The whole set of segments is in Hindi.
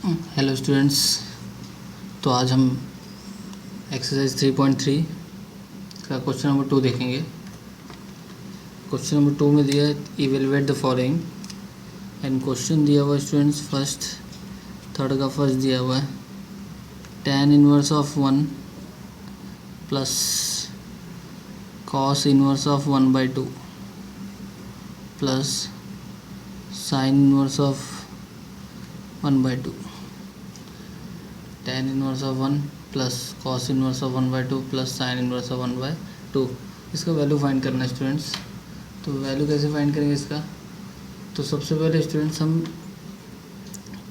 Hello students. तो आज हम एक्सरसाइज 3.3 का क्वेश्चन नंबर 2 देखेंगे। क्वेश्चन नंबर 2 में दिया है evaluate the following and question दिया हुआ है स्टूडेंट्स फर्स्ट थर्ड का फर्स्ट दिया हुआ है tan inverse of 1 plus cos inverse of 1/2 plus sin inverse of 1/2। tan inverse of 1 plus cos inverse of 1/2 plus sin inverse of 1/2। इसका वैल्यू फाइंड करना है स्टूडेंट्स। तो वैल्यू कैसे फाइंड करेंगे इसका? तो सबसे पहले स्टूडेंट्स हम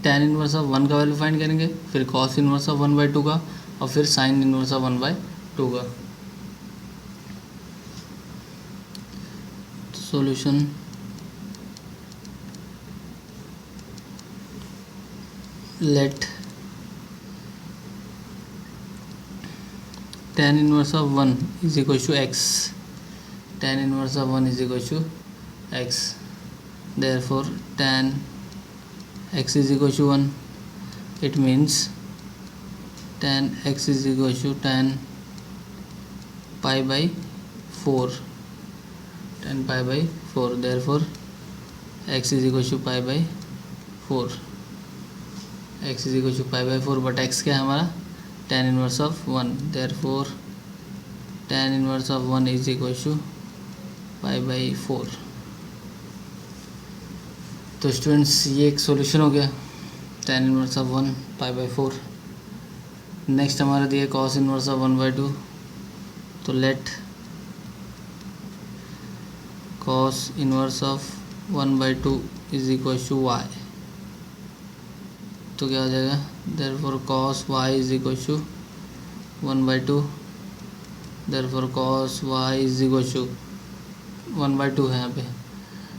tan इनवर्स ऑफ 1 का वैल्यू फाइंड करेंगे, फिर cos इनवर्स ऑफ 1/2 का और फिर sin इनवर्स ऑफ 1/2 का। Solution let tan inverse of 1 is equal to x। tan inverse of 1 is equal to x। Therefore tan x is equal to 1. It means tan x is equal to tan pi by 4. Tan pi by 4. Therefore x is equal to pi by 4. x is equal to pi by 4. But x क्या है हमारा? tan inverse of 1. Therefore tan inverse of 1 is equal to pi by 4. तो स्टूडेंट्स ये एक सॉल्यूशन हो गया tan inverse of 1 pi by 4। Next हमारा दिया cos इनवर्स ऑफ 1/2। तो let cos inverse of 1/2 is equal to y। तो क्या हो जाएगा? Therefore cos y is equal to 1/2। Therefore cos y is equal to 1/2 है यहाँ पे,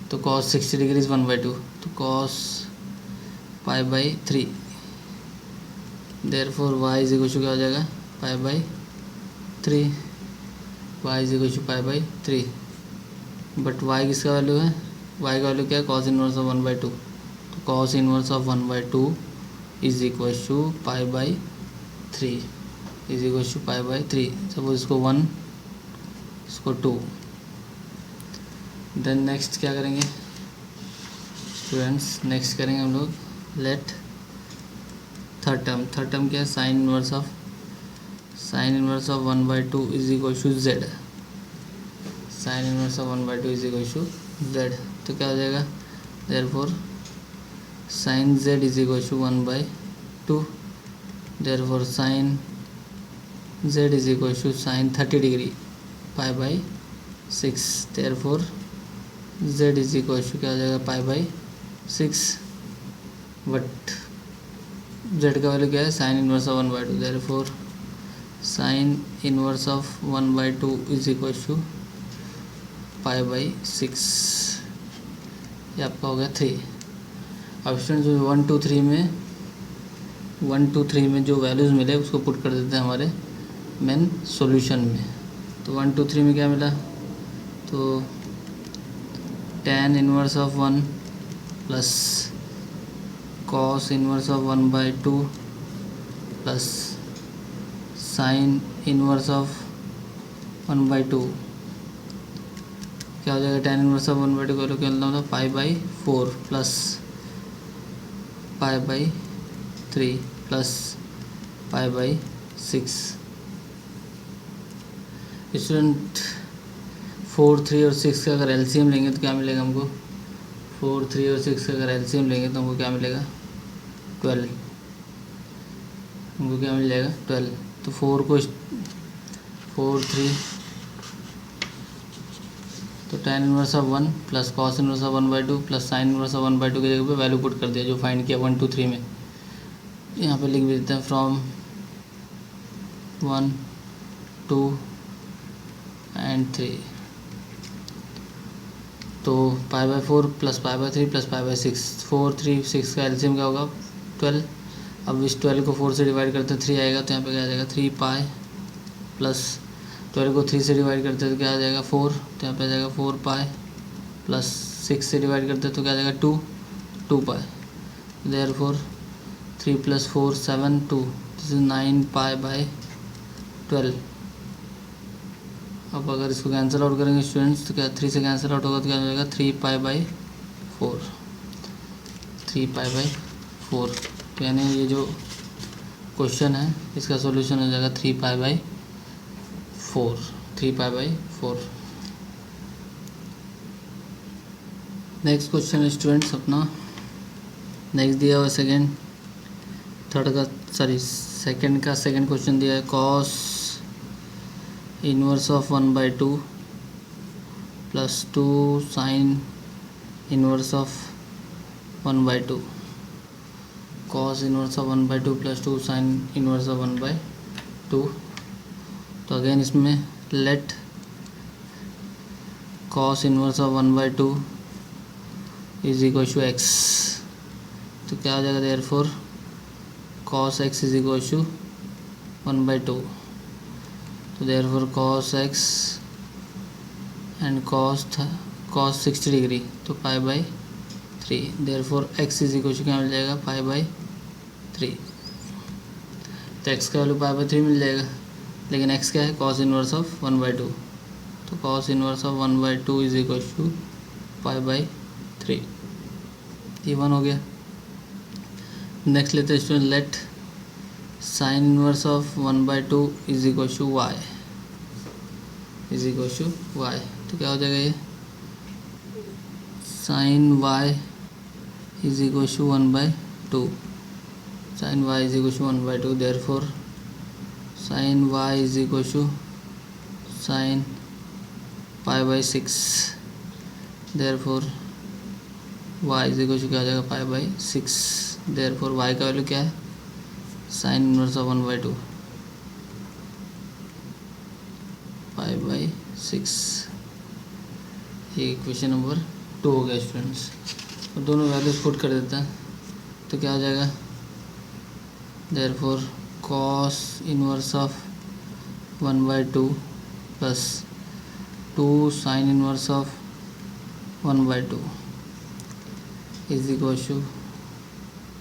तो cos 60 डिग्री इज 1/2। तो cos pi by 3। Therefore y is equal to क्या हो जाएगा? Pi by 3। y is equal to pi by 3। But y किसका वैल्यू है? y का वैल्यू क्या है? cos inverse of 1/2। तो cos inverse of 1/2 is equal to pi by 3 is equal to pi by 3। Suppose इसको 1 इसको 2। देन नेक्स्ट क्या करेंगे स्टूडेंट्स? नेक्स्ट करेंगे हम लोग लेट थर्ड टर्म क्या है? Sine inverse of 1/2 is equal to z। Sine inverse of 1/2 is equal to z। तो क्या हो जाएगा? Therefore sine z is equal to 1/2। Therefore sine z is equal to sine 30 degree pi by 6। Therefore z is equal to क्या हो जाएगा? Pi by 6। बट z का वैल्यू क्या है? Sine inverse of 1/2। Therefore sine inverse of 1/2 is equal to pi by 6। ये आपका हो गया 3। अब स्टूडेंट्स 1 2 3 में जो वैल्यूज़ मिले उसको पुट कर देते हैं हमारे मेन सॉल्यूशन में। तो 1 2 3 में क्या मिला? तो tan inverse of 1 plus cos inverse of 1/2 plus sign inverse of 1/2 क्या हो जाएगा? tan इनवर्स ऑफ 1/2 को क्या मिलता है? पाई by 4 plus pi by 3 plus pi by 6। Student 4 3 और 6 का अगर एलसीएम लेंगे तो क्या मिलेगा हमको? 4 3 और 6 का अगर एलसीएम लेंगे तो हमको क्या मिलेगा? 12। हमको क्या मिल जाएगा? 12। तो 4 3 तो tan inverse of 1 plus cos inverse of 1/2 plus sign inverse of 1/2 की जगह पे वैल्यू पुट कर दिया जो फाइंड किया 1 2 3 में। यहाँ पे लिख भी देते हैं फ्रॉम 1 2 एंड 3। तो पाई by 4 plus pi by 3 plus pi by 6। 4 3 6 का एलसीएम क्या होगा? 12। अब इस 12 को 4 से डिवाइड करते हैं 3 आएगा, तो यहाँ पे क्या आ जाएगा? 3 पाई प्लस 12 को 3 से डिवाइड करते हैं तो क्या आ जाएगा? 4। तो यहाँ पे आ जाएगा 4 पाई प्लस 6 से डिवाइड करते हैं तो क्या आ जाएगा? 2 pi. Therefore 3 + 4 7 2 this is 9 pi by 12। अब अगर इसको कैंसिल आउट करेंगे स्टूडेंट्स तो क्या 3 से कैंसिल आउट होगा तो क्या हो जाएगा 3 पाई बाई 4, 3 पाई बाई 4। तो यानी ये जो क्वेश्चन है इसका सॉल्यूशन हो जाएगा 3 pi by 4, 3 pi by 4। Next question है स्टूडेंट्स अपना, नेक्स्ट दिया हुआ सेकेंड क्वेश्चन दिया है cos inverse of 1/2 +2 sine inverse of 1/2, cos inverse of 1/2 +2 sine inverse of 1/2। तो अगेन इसमें let cos inverse of 1/2 is equal to x. तो क्या हो जाएगा therefore cos x is equal to 1/2। तो therefore cos x and cos 60 degree तो π/3। Therefore x is equal to क्या मिल जाएगा π/3। तो x का वैल्यू π/3 मिल जाएगा, लेकिन x क्या है cos इनवर्स ऑफ 1/2। तो cos inverse of 1/2 is equal to π/3। ये 1 हो गया। नेक्स्ट लेते हैं student let sine inverse of 1/2 is equal to y, is equal to y. तो क्या हो जाएगा ये sine y is equal to 1/2, sine y is equal to 1/2। Therefore sine y is equal to sine π/6। Therefore y is equal to क्या हो जाएगा π/6। देयरफॉर y का वैल्यू क्या है साइन इनवर्स ऑफ 1/2 π/6। ये क्वेश्चन नंबर 2 हो गया स्टूडेंट्स। और दोनों वैल्यूज पुट कर देता है तो क्या हो जाएगा therefore cos inverse of 1/2 +2 sine inverse of 1/2 is equal to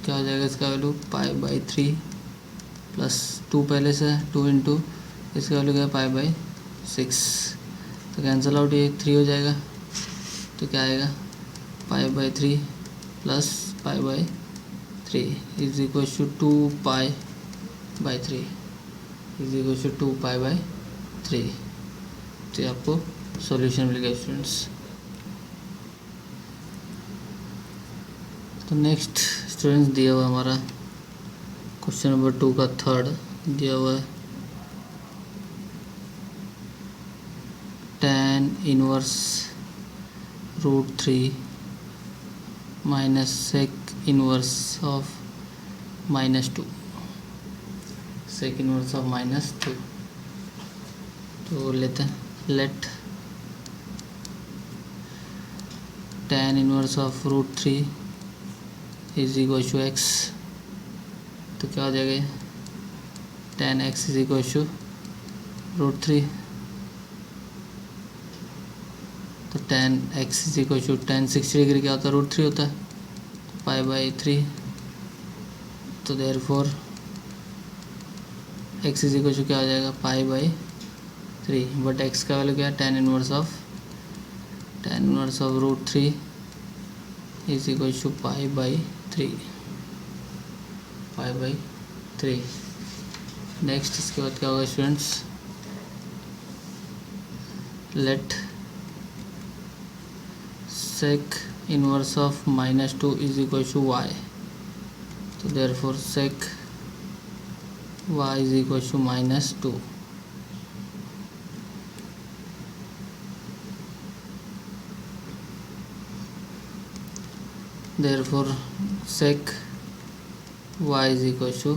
क्या हो जाएगा इसका वैल्यू π/3 +2 पहले से 2 इंटू इसका वैल्यू क्या है π/6। तो कैंसिल आउट ये 3 हो जाएगा तो क्या आएगा π/3 + π/3 is equal to 2π/3 is equal to 2π/3। तो ये आपको सॉल्यूशन मिल गया स्टूडेंट्स। तो नेक्स्ट स्टूडेंट्स दिया हुआ हमारा क्वेश्चन नंबर 2 का थर्ड दिया हुआ है tan inverse √3 - sec inverse of -2, sec inverse of -2। तो लेते हैं let tan inverse of √3 is equal to x. तो क्या हो जाएगा tan x is equal to √3। तो tan x is equal to tan 60 degree क्या होता है √3 होता है π/3। तो therefore x is equal to क्या हो जाएगा π/3। बट x का वैल्यू क्या है tan inverse of √3 is equal to π/3। Next इसके बाद क्या होगा students let sec inverse of -2 is equal to y। तो therefore sec y is equal to -2। Therefore sec y is equal to,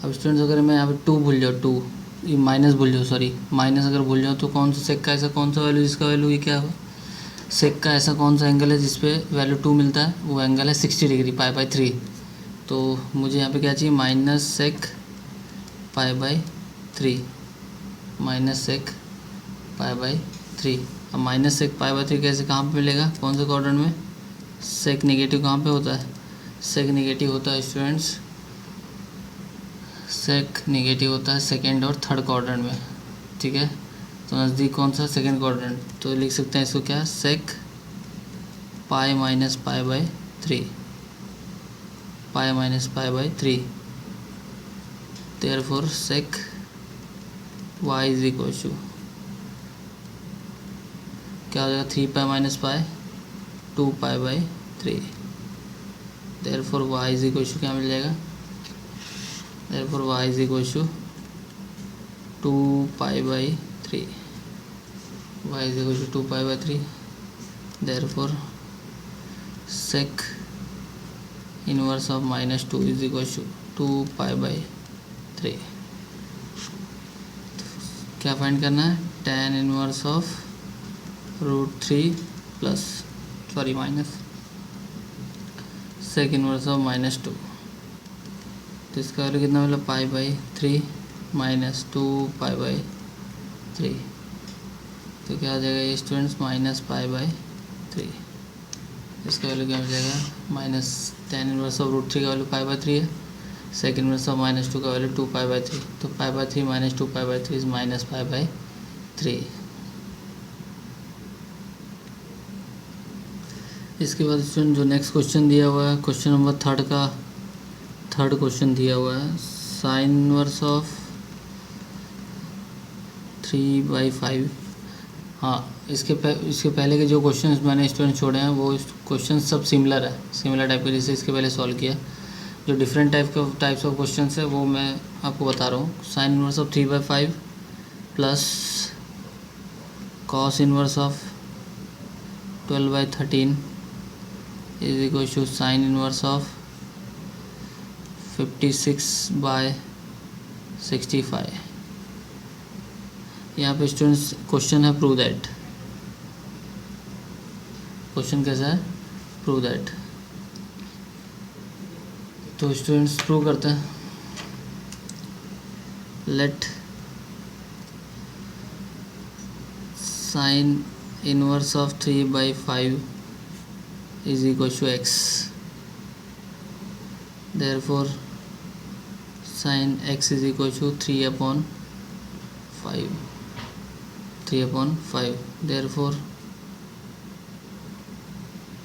अब स्टूडेंट्स अगर मैं यहाँ पे 2 भूल जाऊँ, 2 ये माइनस भूल जाओ, सॉरी माइनस अगर भूल जाओ तो कौन सा सेक का ऐसा कौन सा वैल्यू जिसका वैल्यू ये क्या हो, सेक का ऐसा कौन सा एंगल है जिस पे वैल्यू 2 मिलता है, वो एंगल है 60 डिग्री π/3। तो मुझे यहाँ पे क्या चाहिए माइनस सेक π/3, माइनस सेक π/3। अब माइनस सेक π/3 कैसे कहाँ पे मिलेगा, कौन से क्वाड्रेंट में, सेक नेगेटिव कहाँ पे होता है, सेक नेगेटिव होता है स्टूडेंट्स सेक नेगेटिव होता है सेकेंड और थर्ड क्वाड्रेंट में, ठीक है। तो नज़दीक कौन सा, सेकेंड क्वाड्रेंट, तो लिख सकते हैं इसको क्या, sec pi minus pi by 3, pi minus pi by 3, therefore sec y is equal to क्या हो जाएगा, 3 pi minus pi 2 pi by 3, therefore y is equal to क्या मिल जाएगा, therefore y is equal to 2 pi by 3, y is equal to 2 pi by 3, therefore sec inverse of -2 is equal to 2 pi by 3। क्या फाइंड करना है, tan inverse of √3 plus minus sec inverse of -2, तो इसका वैल्यू कितना मिला, pi by 3 minus 2 pi by 3, तो क्या हो जाएगा ये स्टूडेंट्स, माइनस पाई बाई 3, इसका वैल्यू क्या मिल जाएगा, माइनस tan इनवर्स ऑफ √3 का वैल्यू पाई बाई 3 है, सेक इनवर्स ऑफ -2 का वैल्यू 2 पाई बाई 3, तो पाई by 3 minus 2 pi by 3 is minus pi by 3। इसके बाद स्टूडेंट जो नेक्स्ट क्वेश्चन दिया हुआ है, क्वेश्चन नंबर थर्ड क्वेश्चन दिया हुआ है, साइन इनवर्स ऑफ 3/5। हाँ, इसके पहले के जो क्वेश्चंस मैंने स्टूडेंट छोड़े हैं वो क्वेश्चन सब सिमिलर है, सिमिलर टाइप के, जैसे इसके पहले सॉल्व किया। जो डिफरेंट टाइप्स ऑफ क्वेश्चंस है वो मैं आपको बता रहा हूँ। Sine inverse of 3/5 plus cos inverse of 12/13 is equal to sine inverse of 56/65। यहाँ पे स्टूडेंट्स क्वेश्चन है प्रूव दैट, क्वेश्चन कैसा है, प्रूव दैट। तो स्टूडेंट्स प्रूव करते हैं, let sine inverse of 3/5 is equal to x, therefore sin x is equal to 3/5, therefore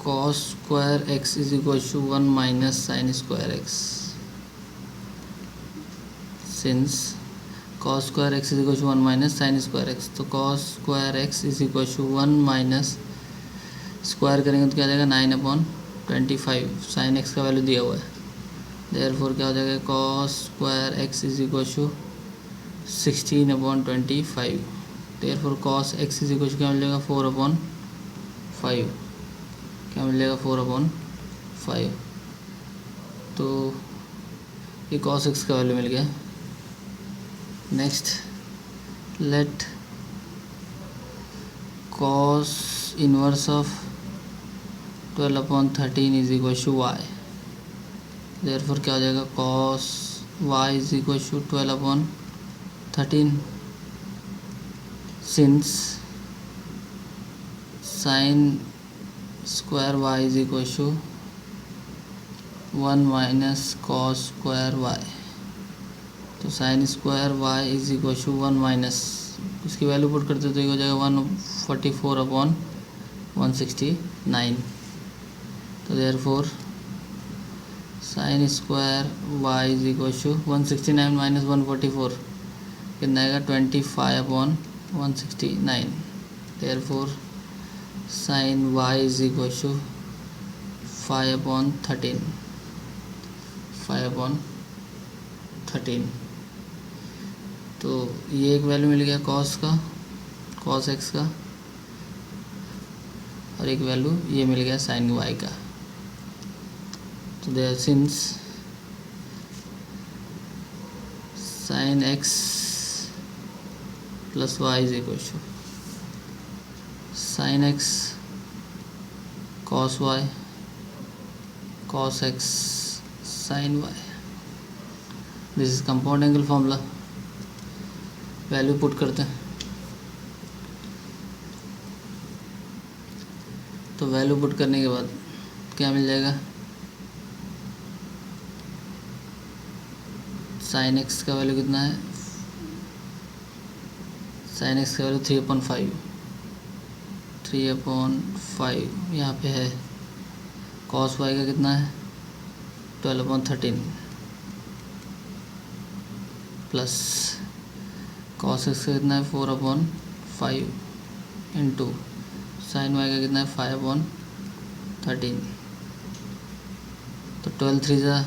cos square x is equal to 1 minus sin square x, since cos square x is equal to 1 minus sin square x, तो cos square x is equal to 1 minus square करेंगे तो क्या आ जाएगा 9/25, sin x का वैल्यू दिया हुआ है, देयरफॉर क्या हो जाएगा, cos square x is equal to 16/25, therefore cos x is equal to क्या मिल जाएगा 4/5, क्या मिल जाएगा 4/5, तो ये cos x का वैल्यू मिल गया। Next let cos inverse of 12/13 is equal to y, therefore क्या हो जाएगा, cos y is equal to 12/13, since sine square y is equal to 1 minus cos square y, तो sine square y is equal to 1 minus, इसकी वैल्यू पुट करते तो ये हो जाएगा 144/169, तो therefore sine square y is equal to 169 minus 144 कितना आएगा 25/169, therefore sine y is equal to 5/13, तो ये एक वैल्यू मिल गया cos x का, और एक वैल्यू ये मिल गया sin y का। तो there since sin x plus y is equal to sin x cos y cos x sin y, this is compound angle formula. Value put करते हैं, तो वैल्यू पुट करने के बाद क्या मिल जाएगा, साइन एक्स का वैल्यू कितना है, साइन एक्स का वैल्यू 3/5, 3/5 यहाँ पे है। कॉस वाई का कितना है 12/13 प्लस कॉस एक्स का कितना है 4/5 इंटू साइन वाई का कितना है 5/13। तो 12 3 जा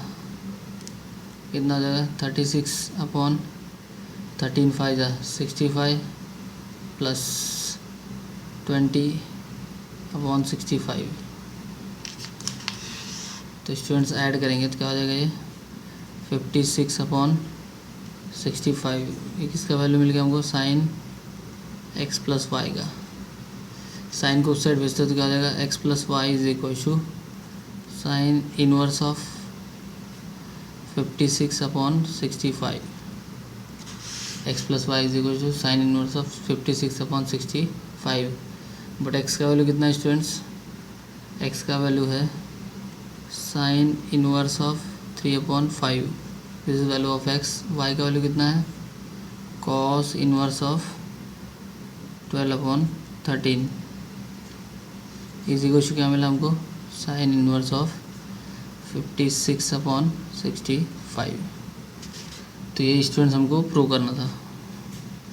कितना हो जाएगा 36/13, 5 जा 65 प्लस 20/65। तो स्टूडेंट्स ऐड करेंगे तो क्या हो जाएगा ये 56/65। ये किसका वैल्यू मिल गया हमको, साइन एक्स प्लस वाई का। साइन को उस साइड भेजते तो क्या हो जाएगा x plus y is equal to sine inverse of 56/65। X plus y is equal to sine inverse of 56/65। But x का वैल्यू कितना है स्टूडेंट्स, एक्स का वैल्यू है sine inverse of 3/5, this is value of x. Y का वैल्यू कितना है cos inverse of 12/13 is equal to क्या मिला हमको, साइन इनवर्स ऑफ 56/65। तो ये स्टूडेंट्स हमको प्रूव करना था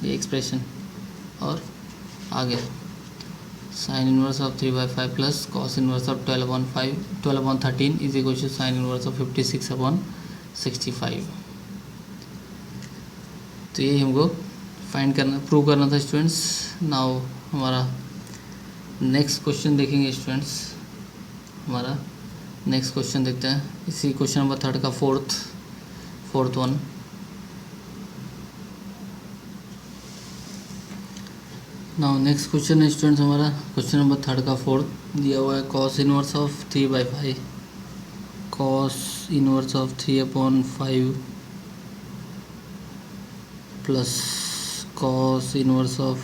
ये एक्सप्रेशन। और आगे sine inverse of 3/5 plus cos inverse of 12/13 is equal to sine inverse of 56/65। तो ये हमको फाइंड करना, प्रूव करना था स्टूडेंट्स। नाउ हमारा नेक्स्ट क्वेश्चन देखेंगे स्टूडेंट्स। हमारा नेक्स्ट क्वेश्चन देखते हैं, इसी क्वेश्चन नंबर 3 का fourth one. Now next question है स्टूडेंट्स हमारा क्वेश्चन नंबर 3 का फोर्थ दिया हुआ है cos inverse of 3/5, cos inverse of 3/5 plus cos inverse of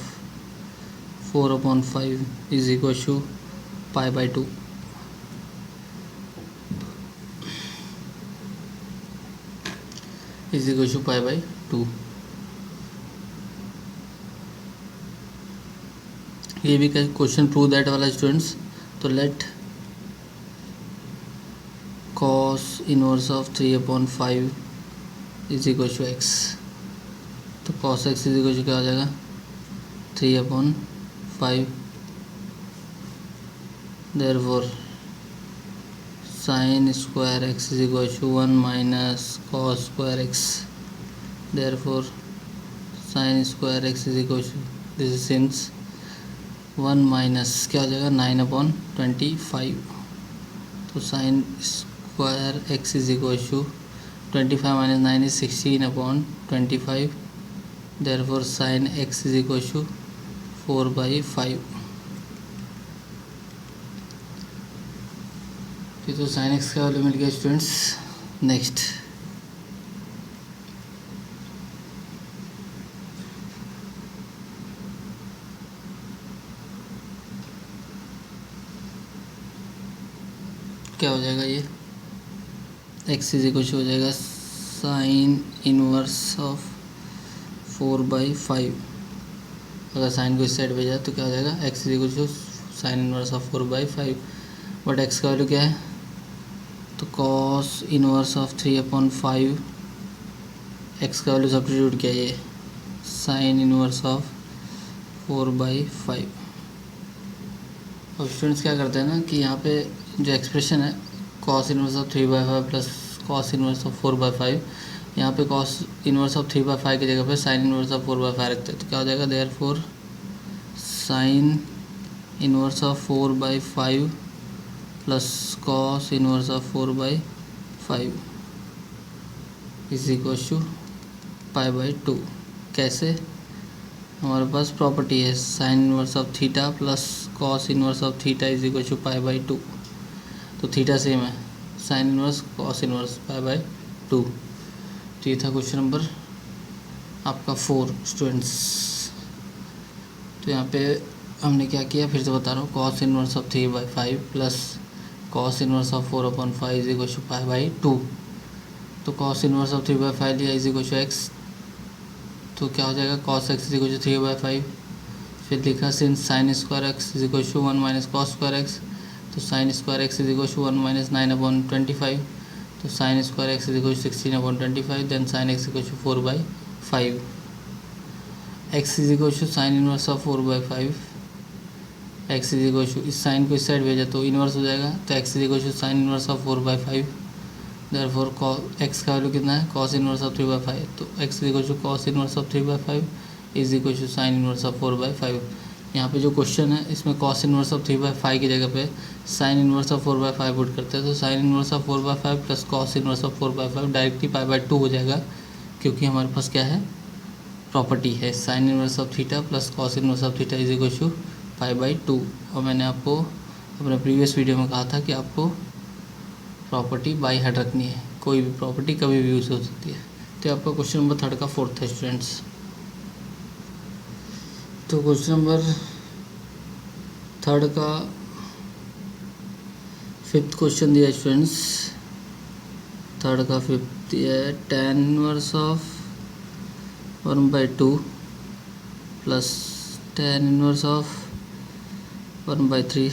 4/5 is equal to π/2। Is equal to π/2। ये भी क्वेश्चन प्रूव दैट वाला स्टूडेंट्स। तो let cos inverse of 3/5 is equal to x. तो cos x is equal to क्या हो जाएगा 3/5, therefore sine square x is equal to 1 minus cos square x, therefore sine square x is equal to this is since 1 minus क्या हो जाएगा 9/25। तो sine square x is equal to 25 minus 9 is 16/25, therefore sine x is equal to 4/5। तो साइन एक्स का वैल्यू मिल गया स्टूडेंट्स। नेक्स्ट क्या हो जाएगा, ये एक्स इज इक्वल टू हो जाएगा साइन इनवर्स ऑफ 4/5। अगर साइन को इस साइड भेजा तो क्या हो जाएगा x is equal to sine inverse of 4/5। But x का वैल्यू क्या है, तो कॉस इनवर्स ऑफ 3/5, एक्स का वैल्यू सब्स्टिट्यूट किया ये साइन इनवर्स ऑफ 4/5। अब स्टूडेंट्स क्या करते हैं ना कि यहाँ पे जो एक्सप्रेशन है cos inverse of 3/5 plus cos inverse of 4/5, यहाँ पे कॉस इनवर्स ऑफ 3/5 की जगह पे साइन इनवर्स ऑफ 4/5 रखते हैं। तो क्या हो जाएगा therefore sine inverse of 4/5 plus cos inverse of 4/5 is equal to π/2। कैसे, हमारे पास प्रॉपर्टी है sine inverse of theta plus cos inverse of theta is equal to π/2। तो थीटा सेम है, साइन इनवर्स कॉस इनवर्स π/2। तो ये था क्वेश्चन नंबर आपका 4 स्टूडेंट्स। तो यहाँ पे हमने क्या किया, फिर से बता रहा हूँ, cos inverse of 3/5 plus cos inverse of 4/5 is equal to π/2। तो कॉस इनवर्स ऑफ 3/5 लिया इज इक्वल टू एक्स, तो क्या हो जाएगा cos x is equal to 3/5। फिर लिखा since sine square x is equal to 1 minus cos square x, तो sine square x is equal to 1 minus 9/25, तो sine square x is equal to 16/25, then sine x equal to 4/5। X is equal to sine inverse of 4/5, x is equal to इस साइन को इस साइड भेजा तो इनवर्स हो जाएगा, तो x is equal to sine inverse of 4/5। Therefore x का वैल्यू कितना है कॉस इनवर्स ऑफ 3/5, तो x is equal to cos inverse of 3/5 is equal to sine inverse of 4/5। यहाँ पे जो क्वेश्चन है इसमें कॉस इनवर्स ऑफ 3/5 की जगह पे साइन इनवर्स ऑफ 4/5 पुट करते हैं, तो sine inverse of 4/5 plus cos inverse of 4/5 directly π/2 हो जाएगा, क्योंकि हमारे पास क्या है प्रॉपर्टी है sine inverse of theta plus cos inverse of theta is equal to π/2। और मैंने आपको अपने प्रीवियस वीडियो में कहा था कि आपको प्रॉपर्टी बाई हेड रखनी है, कोई भी प्रॉपर्टी कभी भी यूज़ हो सकती है। तो आपका क्वेश्चन नंबर 3 का 4th है स्टूडेंट्स। तो क्वेश्चन नंबर 3 का 5th क्वेश्चन दिया स्टूडेंट्स। 3 का 5th दिया है tan inverse of 1/2 plus tan inverse of 1/3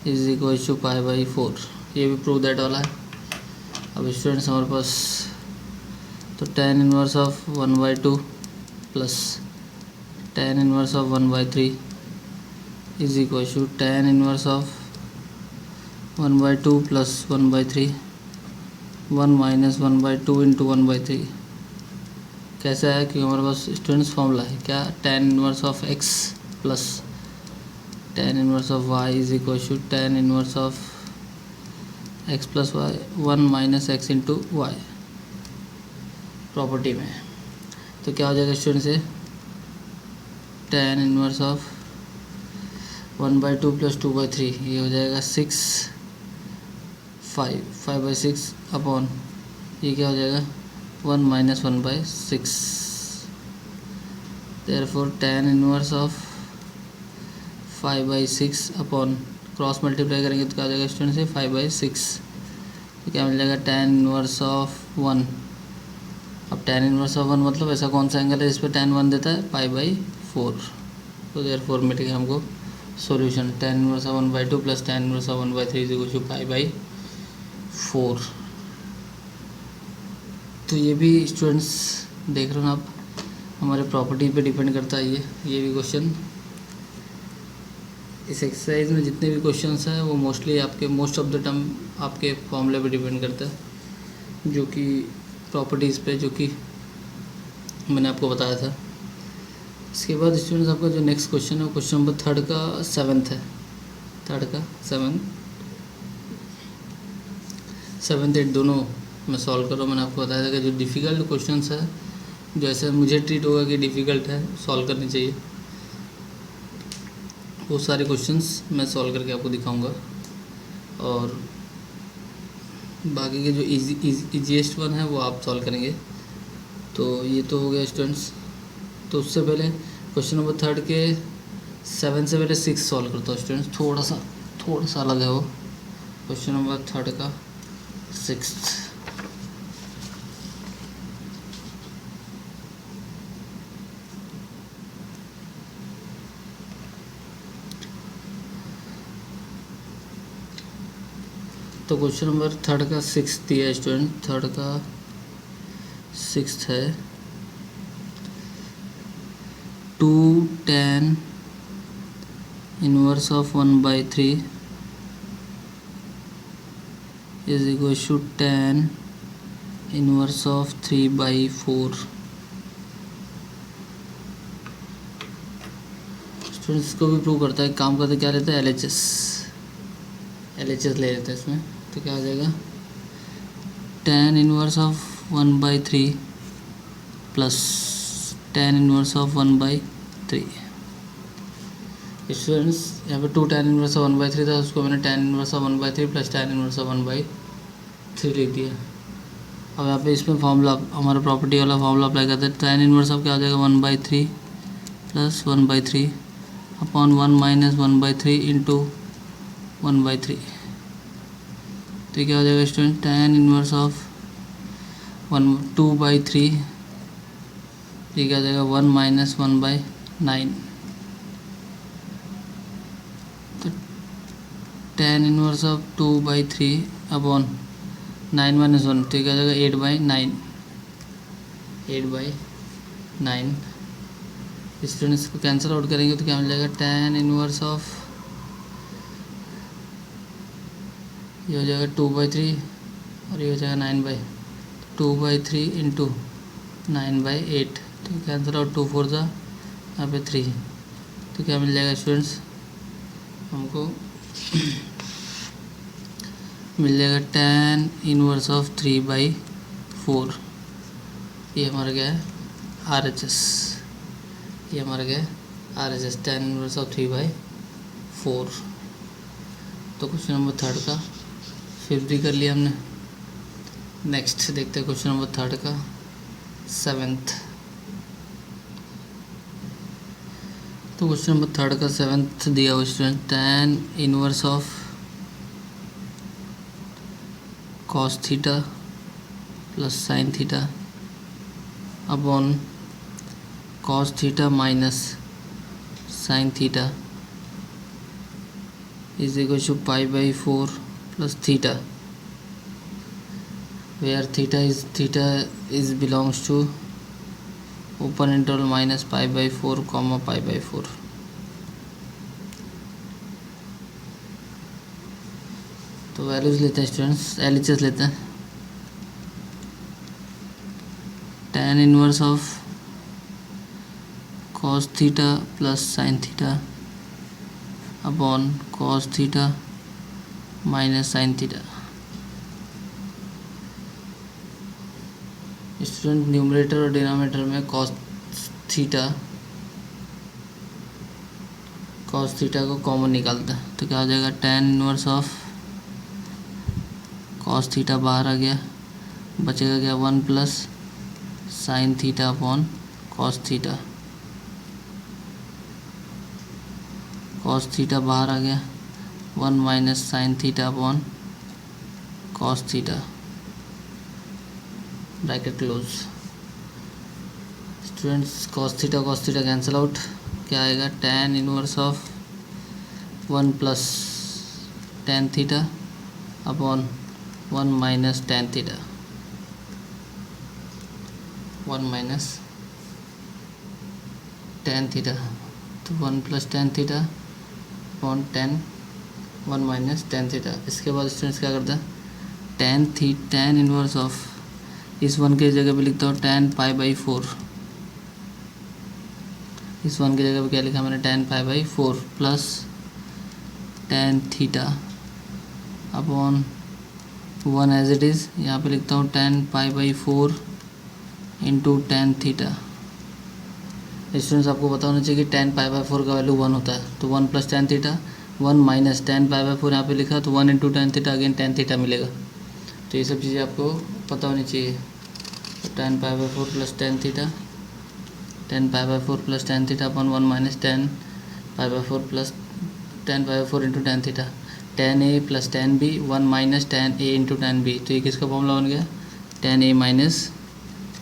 is equal to π/4। ये भी प्रूव दैट वाला है। अब स्टूडेंट्स हमारे पास तो tan inverse of 1/2 plus tan inverse of 1/3 is equal to tan inverse of 1/2 plus 1/3 1 minus 1/2 into 1/3। कैसा है कि हमारे पास स्टूडेंट्स फॉर्मूला है क्या tan inverse of x plus tan inverse of y is equal to tan inverse of x plus y 1 minus x into y property में। तो क्या हो जाएगा स्टूडेंट से tan इनवर्स ऑफ 1/2 प्लस 2/3 ये हो जाएगा 5/6 अपॉन ये क्या हो जाएगा 1 minus 1/6। Therefore tan inverse of 5/6 upon cross multiply करेंगे तो क्या हो जाएगा स्टूडेंट से 5/6, तो क्या मिल जाएगा tan इनवर्स ऑफ 1। अब tan इनवर्स ऑफ 1 मतलब ऐसा कौन सा एंगल है इस पर tan 1 देता है π/4, तो देयरफॉर मिलेगा हमको solution tan inverse of 1/2 plus tan inverse of 1/3 is equal to π/4। तो ये भी स्टूडेंट्स देख रहे हो आप हमारे प्रॉपर्टी पे डिपेंड करता है। ये भी क्वेश्चन इस एक्सरसाइज में जितने भी क्वेश्चंस हैं वो मोस्टली आपके मोस्ट ऑफ द टर्म आपके फॉर्मूले पे डिपेंड करता है, जो कि प्रॉपर्टीज़ पे जो कि मैंने आपको बताया था। इसके बाद स्टूडेंट्स आपका जो नेक्स्ट क्वेश्चन है वो क्वेश्चन नंबर 3 का 7th है। 3 का 7th 8 दोनों मैं सॉल्व कर रहा हूँ। मैंने आपको बताया था कि जो डिफ़िकल्ट क्वेश्चंस है जो ऐसे मुझे ट्रीट होगा कि डिफ़िकल्ट है सॉल्व करनी चाहिए, वो सारे क्वेश्चंस मैं सॉल्व करके आपको दिखाऊंगा। और बाकी के जो इजीएस्ट वन है वो आप सॉल्व करेंगे। तो ये तो हो गया स्टूडेंट्स। तो उससे पहले क्वेश्चन नंबर 3 के 7 से पहले 6 सॉल्व करता हूँ स्टूडेंट्स, थोड़ा सा अलग है वो। क्वेश्चन नंबर 3 का 6th। तो क्वेश्चन नंबर 3 का 6th दिया है स्टूडेंट। 3 का 6th है 2 tan inverse of 1/3 is equal to tan inverse of 3/4। Students इसको भी प्रूव करता है। काम करते क्या लेते हैं LHS ले लेते हैं इसमें। तो क्या आ जाएगा tan inverse of 1/3 plus tan inverse of 1/3। Students यहाँ पे 2 tan इनवर्स ऑफ 1/3 था, उसको मैंने tan inverse of 1/3 plus tan inverse of 1/3 लिख दिया। अब यहाँ पे इसमें फॉर्मूला हमारा प्रॉपर्टी वाला फॉर्मूला अप्लाई करते हैं। tan इनवर्स ऑफ क्या हो जाएगा 1/3 प्लस 1/3 अपॉन 1 माइनस 1/3 इंटू 1/3। तो क्या हो जाएगा स्टूडेंट tan इनवर्स ऑफ 2/3, ये क्या हो जाएगा 1 - 1/9। तो tan इनवर्स ऑफ 2/3 अपॉन 9 - 1, तो ये क्या हो जाएगा 8/9। 8/9 स्टूडेंट्स को कैंसिल आउट करेंगे तो क्या मिल जाएगा tan इनवर्स ऑफ, ये हो जाएगा 2/3 और ये हो जाएगा 2/3 इंटू 9/8, तो कैंसिल आउट 2 4 जा यहाँ पे 3, तो क्या मिल जाएगा स्टूडेंट्स हमको मिल जाएगा tan इनवर्स ऑफ 3/4। ये हमारा क्या है RHS, ये हमारा क्या है RHS tan इनवर्स ऑफ 3/4। तो क्वेश्चन नंबर 3 का 5th भी कर लिया हमने। नेक्स्ट देखते हैं क्वेश्चन नंबर 3 का 7th। तो क्वेश्चन नंबर 3 का 7th दिया हुआ student, tan inverse of cos theta plus sin theta upon cos theta minus sin theta is equal to π/4 plus theta, where theta is belongs to open interval minus π/4 comma π/4। तो वैल्यूज लेते हैं स्टूडेंट्स, LHS लेते हैं। tan inverse of cos theta plus sin theta upon cos theta minus sin theta. Student numerator और डिनोमिनेटर में cos थीटा को कॉमन निकालता है, तो क्या हो जाएगा tan inverse of cos theta बाहर आ गया, बचेगा क्या 1 plus sin theta upon cos theta. cos theta बाहर आ गया, 1 minus sin theta upon cos theta, bracket close. Students cos theta cancel out, क्या आएगा tan inverse of 1 plus tan theta upon 1 minus tan theta, 1 minus tan theta, तो 1 plus tan theta upon 1 minus tan theta. इसके बाद स्टूडेंट्स क्या करता है tan इनवर्स ऑफ, इस 1 की जगह पे लिखता हूँ tan π/4, इस 1 की जगह पे क्या लिखा मैंने tan π/4 plus tan theta upon 1 as it is, यहाँ पे लिखता हूँ tan π/4 into tan theta. Students आपको पता होना चाहिए कि tan π/4 का वैल्यू 1 होता है, तो 1 plus tan theta 1 minus tan π/4 यहाँ पे लिखा, तो 1 into tan theta again tan theta मिलेगा। तो ये सब चीज़ें आपको पता होनी चाहिए। तो tan π/4 plus tan theta, tan π/4 plus tan theta upon 1 minus tan π/4 plus tan π/4 into tan theta, tan A plus tan B 1 minus tan A into tan B, तो ये किसका फॉर्मूला बन गया tan A माइनस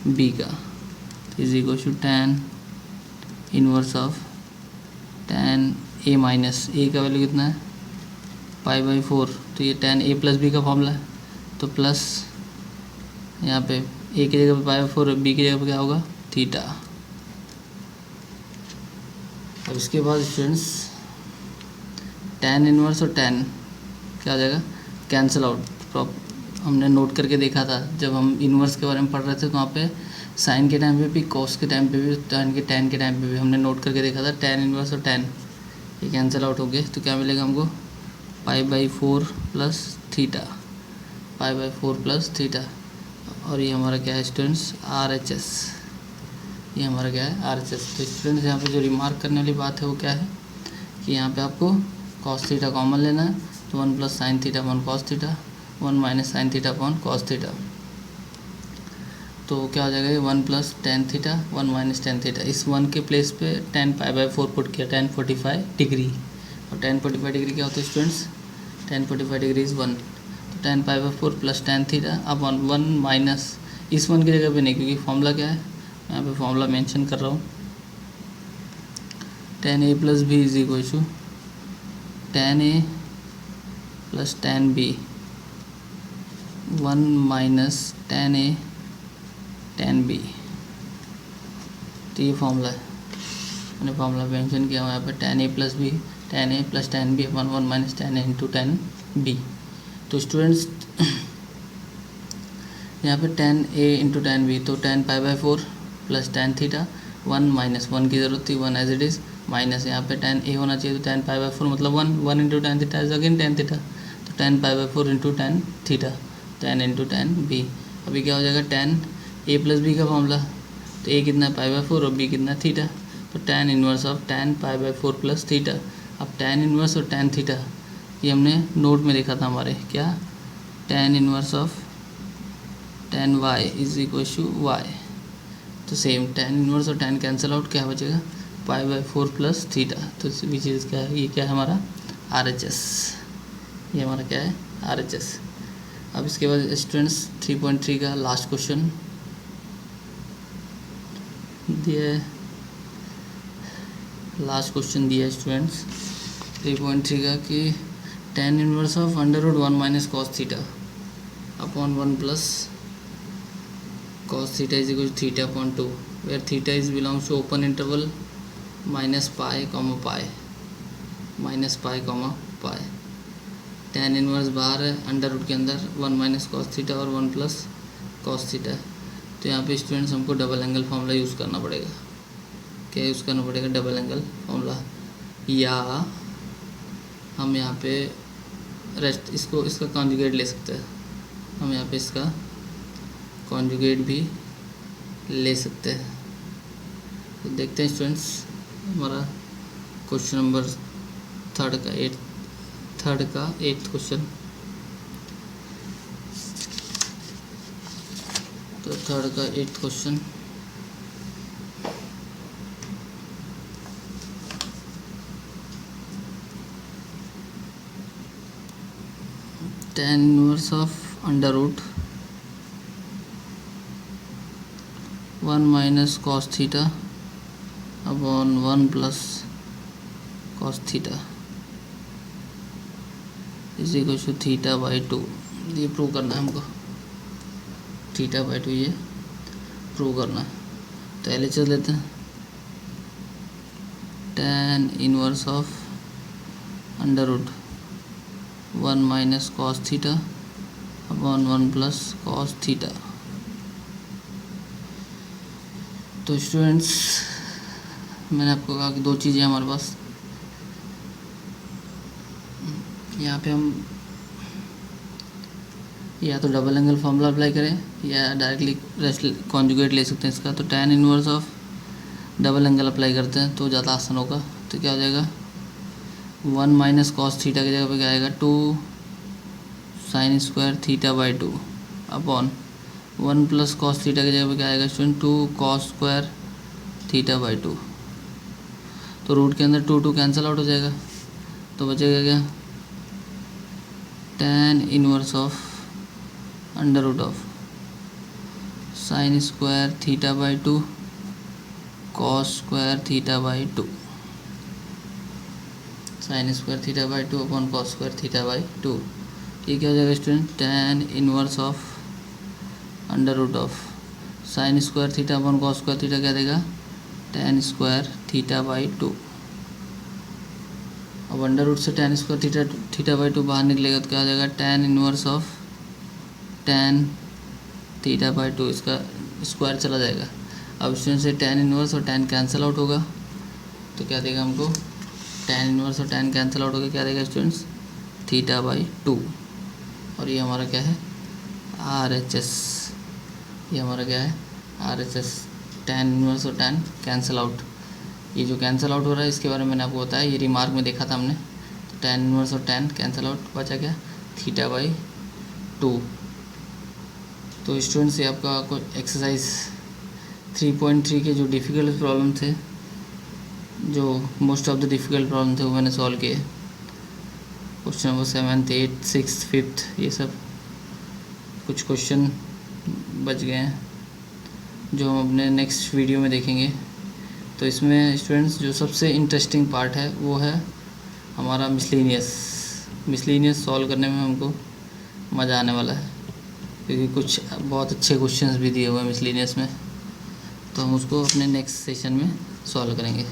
B का, is equal to tan inverse of tan A minus A का वैल्यू कितना है π/4, तो ये tan A प्लस B का फॉर्मूला है, तो प्लस यहाँ पे A की जगह पे π/4, B की जगह पे क्या होगा थीटा। अब इसके बाद स्टूडेंट्स tan इनवर्स और tan क्या हो जाएगा कैंसिल आउट। हमने नोट करके देखा था जब हम इनवर्स के बारे में पढ़ रहे थे, तो वहाँ पे साइन के टाइम पे भी, कॉस के टाइम पे भी, tan के टाइम पे भी हमने नोट करके देखा था tan इनवर्स और tan, ये कैंसिल आउट हो गए। तो क्या मिलेगा हमको π/4 प्लस थीटा, π/4 प्लस थीटा, और ये हमारा क्या है स्टूडेंट्स RHS, ये हमारा क्या है RHS। तो स्टूडेंट्स यहाँ पे जो रिमार्क करने वाली बात है वो क्या है कि यहाँ पे आपको cos थीटा कॉमन लेना है, तो 1 plus sine theta upon cos theta, 1 minus sine theta upon cos theta, तो क्या हो जाएगा 1 plus tan theta 1 minus tan theta. इस 1 के प्लेस पे tan π/4 पुट किया, tan 45 डिग्री, और tan 45 डिग्री क्या होता है स्टूडेंट्स tan 45 डिग्री इज़ 1, तो tan π/4 plus tan theta upon 1 minus इस वन की जगह पे नहीं, क्योंकि फॉर्मूला क्या है, यहाँ पे फॉर्मूला मेंशन कर रहा हूँ। tan a plus b is equal to tan a plus tan b 1 minus tan a tan b। तो ये फॉर्मूला है, मैंने फॉर्मूला मेंशन किया हुआ यहाँ पे, tan a plus b tan a plus tan b अपन 1 minus tan a into tan b। तो स्टूडेंट्स यहाँ पे tan a into tan b, तो tan pi by 4 plus tan theta 1 minus 1 की ज़रूरत थी, 1 एज इट इज़, माइनस यहाँ पे tan a होना चाहिए, तो tan पाई बाई 4 मतलब 1 into tan theta is again tan theta, तो tan pi by 4 into tan theta, tan into tan b। अभी क्या हो जाएगा, tan a प्लस b का फॉर्मूला, तो a कितना पाई बाई 4 और b कितना थीटा, तो tan inverse of tan pi by 4 plus theta. अब tan इनवर्स और tan थीटा ये हमने नोट में देखा था हमारे, क्या, tan inverse of tan y is equal to y, तो सेम tan इनवर्स और tan कैंसिल आउट, क्या बचेगा, पाई बाई 4 प्लस थीटा। तो विच इज़ क्या है, ये क्या है हमारा RHS, ये हमारा क्या है RHS। अब इसके बाद स्टूडेंट्स 3.3 का लास्ट क्वेश्चन दिया है, लास्ट क्वेश्चन दिया है स्टूडेंट्स 3.3 का कि tan inverse of under root 1 minus cos theta upon 1 plus cos theta is equal to theta upon 2 where theta is belongs to open interval minus pi pi tan inverse बाहर है, अंडर रूट के अंदर 1 माइनस कॉस थीटा और 1 प्लस कॉस थीटा। तो यहाँ पे स्टूडेंट्स हमको डबल एंगल फार्मूला यूज़ करना पड़ेगा। क्या यूज़ करना पड़ेगा, डबल एंगल फार्मूला, या हम यहाँ पे रेस्ट इसका कॉन्जुगेट ले सकते हैं, हम यहाँ पे इसका कॉन्जुगेट भी ले सकते हैं। तो देखते हैं स्टूडेंट्स हमारा क्वेश्चन नंबर थर्ड का एट्थ क्वेश्चन। तो थर्ड का eighth question, tan inverse of under root 1 minus cos theta upon 1 plus cos theta is equal to theta by 2। ये प्रूव करना है हमको, थीटा बाई 2 ये प्रूव करना है। तो LHS लेते हैं, tan inverse of under root 1 minus cos theta upon 1 plus cos theta. तो स्टूडेंट्स मैंने आपको कहा कि दो चीज़ें हमारे पास, यहाँ पे हम या तो डबल एंगल फार्मूला अप्लाई करें या डायरेक्टली कॉन्जुगेट ले सकते हैं इसका। तो tan inverse of double angle apply करते हैं तो ज़्यादा आसान होगा। तो क्या हो जाएगा, 1 माइनस कॉस थीटा की जगह पे क्या आएगा, 2 sine square theta by 2 upon 1 plus cos theta की जगह पे क्या आएगा student, 2 cos square theta by 2। तो रूट के अंदर 2 कैंसिल आउट हो जाएगा, तो बचेगा क्या, tan inverse of under root of sine square theta by 2 cos square theta by 2, sine square theta by 2 upon cos square theta by 2। ये क्या हो जाएगा student, tan inverse of under root of sine square theta upon cos square theta क्या देगा, tan स्क्वायर थीटा बाई 2। अब अंडर रूट से tan स्क्वायर थीटा बाई 2 बाहर निकलेगा तो क्या हो जाएगा, tan inverse of tan theta by 2, इसका स्क्वायर चला जाएगा। अब स्टूडेंट से tan इनवर्स और tan कैंसिल आउट होगा तो क्या देगा हमको, tan इनवर्स और tan कैंसिल आउट होगा, क्या देगा स्टूडेंट्स, थीटा बाई 2। और ये हमारा क्या है, RHS, ये हमारा क्या है RHS, tan इनवर्स और tan कैंसिल आउट। ये जो कैंसिल आउट हो रहा है इसके बारे में मैंने आपको बताया, ये रिमार्क में देखा था हमने। तो tan इनवर्स और tan कैंसिल आउट, बचा क्या, थीटा बाई 2। तो स्टूडेंट्स ये आपका एक्सरसाइज 3.3 के जो डिफ़िकल्ट प्रॉब्लम थे, जो most of the difficult problem थे वो मैंने सॉल्व किए। Question number 7th 8th 6th 5th ये सब कुछ क्वेश्चन बच गए हैं, जो हम अपने नेक्स्ट वीडियो में देखेंगे। तो इसमें स्टूडेंट्स जो सबसे इंटरेस्टिंग पार्ट है वो है हमारा मिसलीनियस सॉल्व करने में हमको मज़ा आने वाला है, क्योंकि कुछ बहुत अच्छे क्वेश्चंस भी दिए हुए हैं मिसलीनियस में। तो हम उसको अपने नेक्स्ट सेशन में सॉल्व करेंगे।